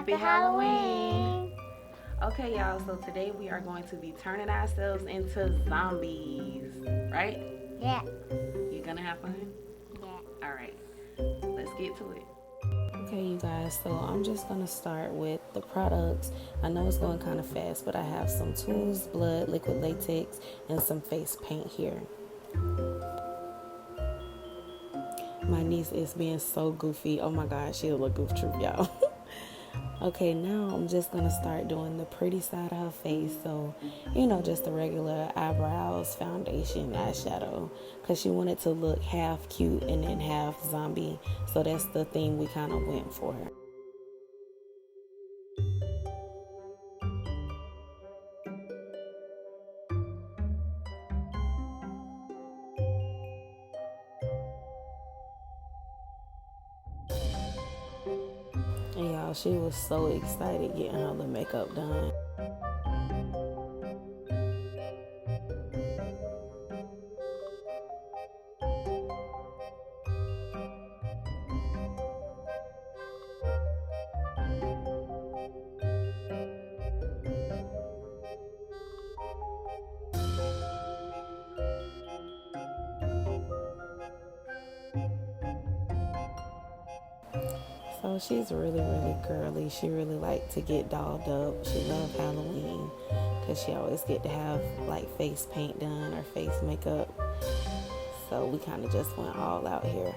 Happy Halloween! Okay, y'all, so today we are going to be turning ourselves into zombies, right? Yeah. You gonna have fun? Yeah. Alright, let's get to it. Okay, you guys, so I'm just going to start with the products. I know it's going kind of fast, but I have some tools, blood, liquid latex, and some face paint here. My niece is being so goofy. Oh my God, she's a goof troop, y'all. Okay, now I'm just going to start doing the pretty side of her face. So, just the regular eyebrows, foundation, eyeshadow. Because she wanted to look half cute and then half zombie. So that's the theme we kind of went for. And y'all, she was so excited getting all the makeup done. So she's really, really girly. She really liked to get dolled up. She loved Halloween because she always get to have like face paint done or face makeup. So we kind of just went all out here.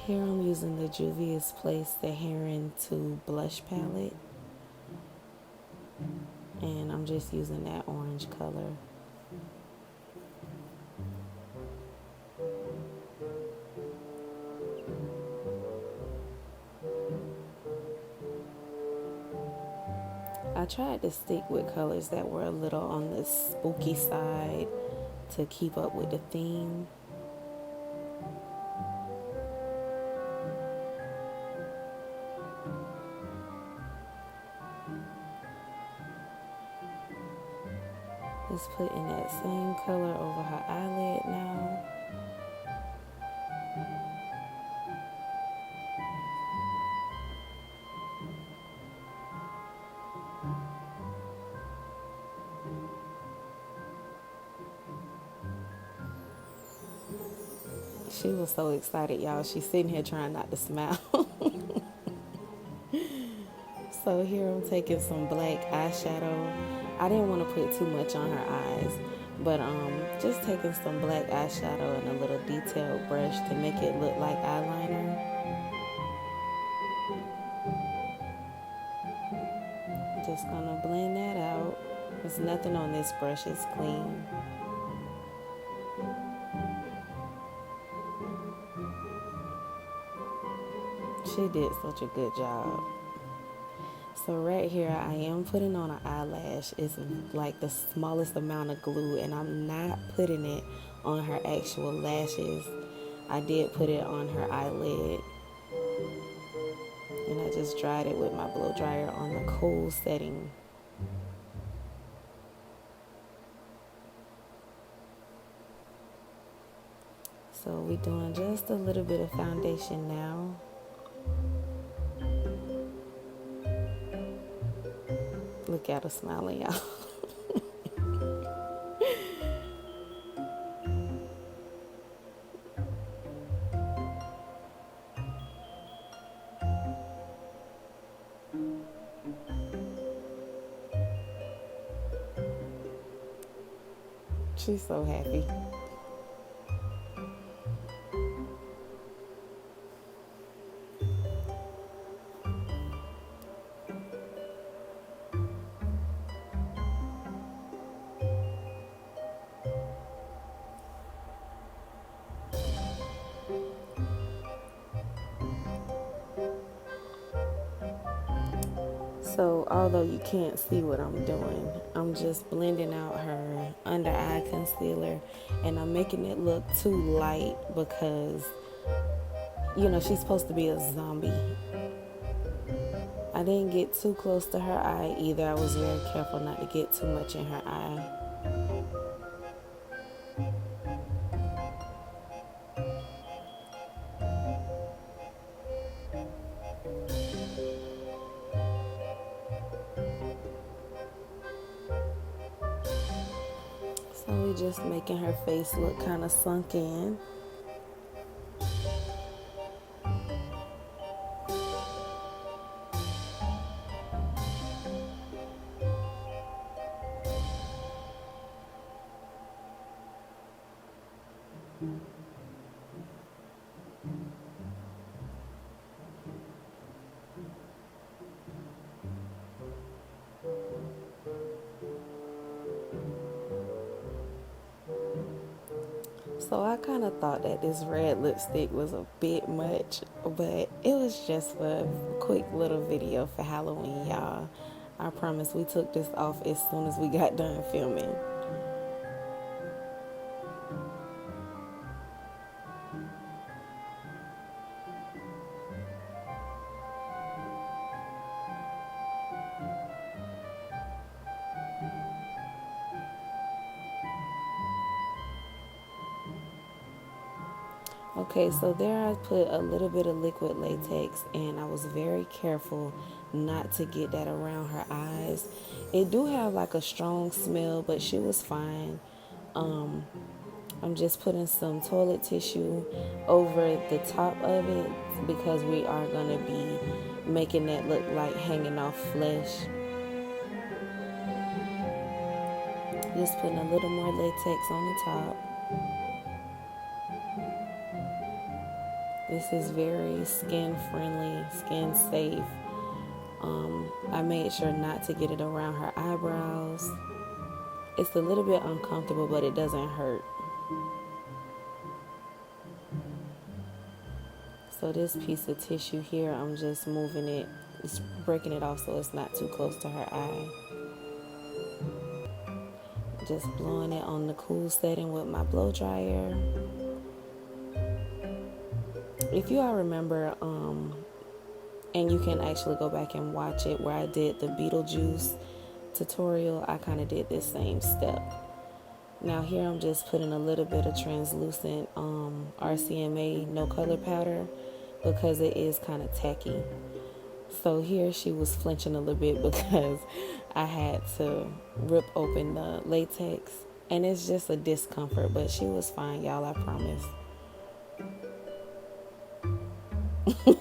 Here I'm using the Juvia's Place the Heron 2 blush palette. And I'm just using that orange color. I tried to stick with colors that were a little on the spooky side to keep up with the theme. Just putting that same color over her eyelid now. She was so excited, y'all. She's sitting here trying not to smile. So here I'm taking some black eyeshadow. I didn't want to put too much on her eyes, but just taking some black eyeshadow and a little detailed brush to make it look like eyeliner. Just gonna blend that out. There's nothing on this brush, it's clean. She did such a good job. So right here, I am putting on an eyelash. It's like the smallest amount of glue, and I'm not putting it on her actual lashes. I did put it on her eyelid. And I just dried it with my blow dryer on the cool setting. So we're doing just a little bit of foundation now. Look at her smiling, y'all. She's so happy. So although you can't see what I'm doing, I'm just blending out her under eye concealer, and I'm making it look too light because, she's supposed to be a zombie. I didn't get too close to her eye either. I was very careful not to get too much in her eye. So we just making her face look kind of sunk in. So I kind of thought that this red lipstick was a bit much, but it was just a quick little video for Halloween, y'all. I promise we took this off as soon as we got done filming. Okay, so there I put a little bit of liquid latex, and I was very careful not to get that around her eyes. It do have like a strong smell, but she was fine. I'm just putting some toilet tissue over the top of it because we are going to be making that look like hanging off flesh. Just putting a little more latex on the top. This is very skin friendly, skin safe. I made sure not to get it around her eyebrows. It's a little bit uncomfortable, but it doesn't hurt. So this piece of tissue here, I'm just moving it, just breaking it off so it's not too close to her eye. Just blowing it on the cool setting with my blow dryer. If you all remember, and you can actually go back and watch it where I did the Beetlejuice tutorial, I kind of did this same step. Now here I'm just putting a little bit of translucent RCMA no color powder because it is kind of tacky. So here she was flinching a little bit because I had to rip open the latex, and it's just a discomfort, but she was fine, y'all, I promise.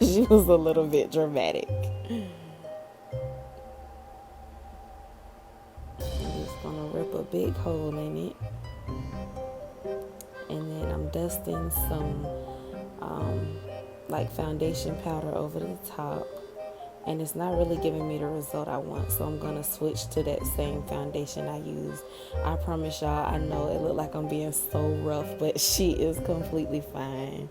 She was a little bit dramatic. I'm just gonna rip a big hole in it, and then I'm dusting some like foundation powder over the top, and it's not really giving me the result I want, so I'm gonna switch to that same foundation I use. I promise y'all, I know it looked like I'm being so rough, but she is completely fine.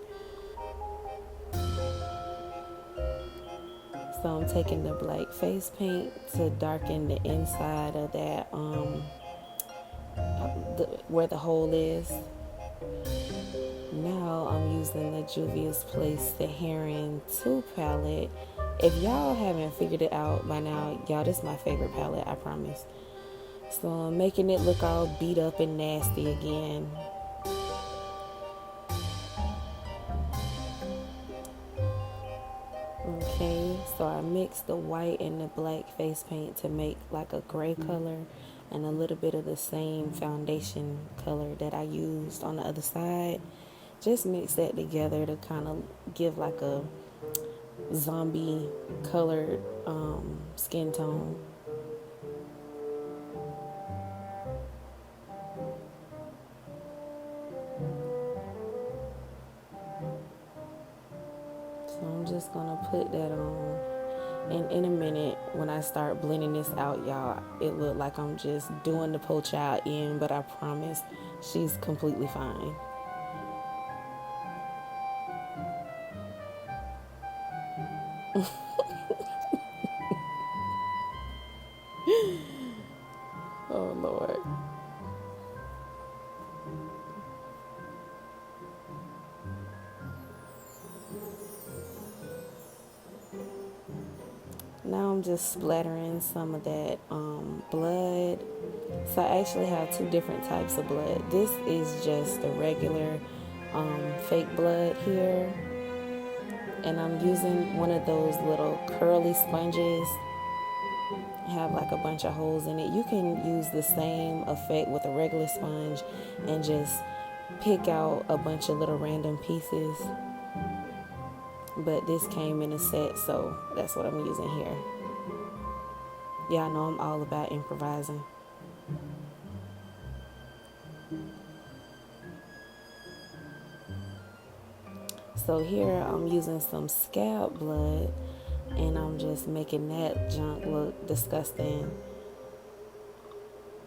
So I'm taking the black face paint to darken the inside of that, where the hole is. Now I'm using the Juvia's Place Saharan 2 palette. If y'all haven't figured it out by now, y'all, this is my favorite palette, I promise. So I'm making it look all beat up and nasty again. Okay, so I mixed the white and the black face paint to make like a gray color and a little bit of the same foundation color that I used on the other side. Just mix that together to kind of give like a zombie colored skin tone. So I'm just gonna put that on, and in a minute when I start blending this out, y'all, it look like I'm just doing the po child in, but I promise she's completely fine. Oh Lord. Now I'm I'm just splattering some of that blood. So I actually have two different types of blood. This is just the regular fake blood here. And I'm using one of those little curly sponges. Have like a bunch of holes in it. You can use the same effect with a regular sponge and just pick out a bunch of little random pieces. But this came in a set, so that's what I'm using here. Yeah, I know I'm all about improvising. So here I'm using some scalp blood, and I'm just making that junk look disgusting.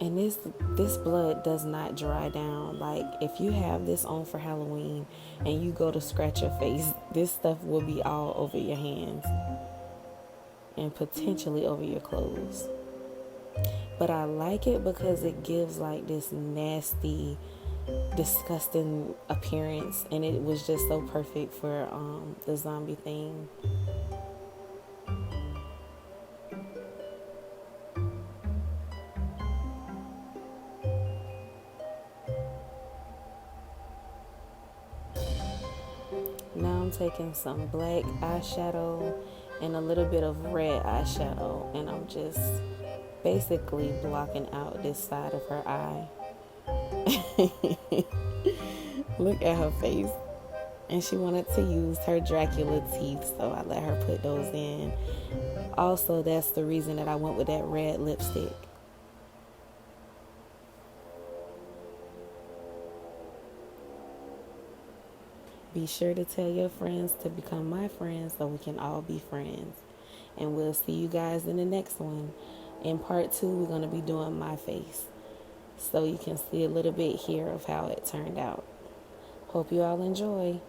And this blood does not dry down. Like, if you have this on for Halloween and you go to scratch your face, this stuff will be all over your hands and potentially over your clothes. But I like it because it gives like this nasty, disgusting appearance, and it was just so perfect for the zombie theme. Now I'm taking some black eyeshadow and a little bit of red eyeshadow, and I'm just basically blocking out this side of her eye. Look at her face. And she wanted to use her Dracula teeth, so I let her put those in. Also, that's the reason that I went with that red lipstick. Be sure to tell your friends to become my friends so we can all be friends. And we'll see you guys in the next one. In part 2, we're going to be doing my face, so you can see a little bit here of how it turned out. Hope you all enjoy.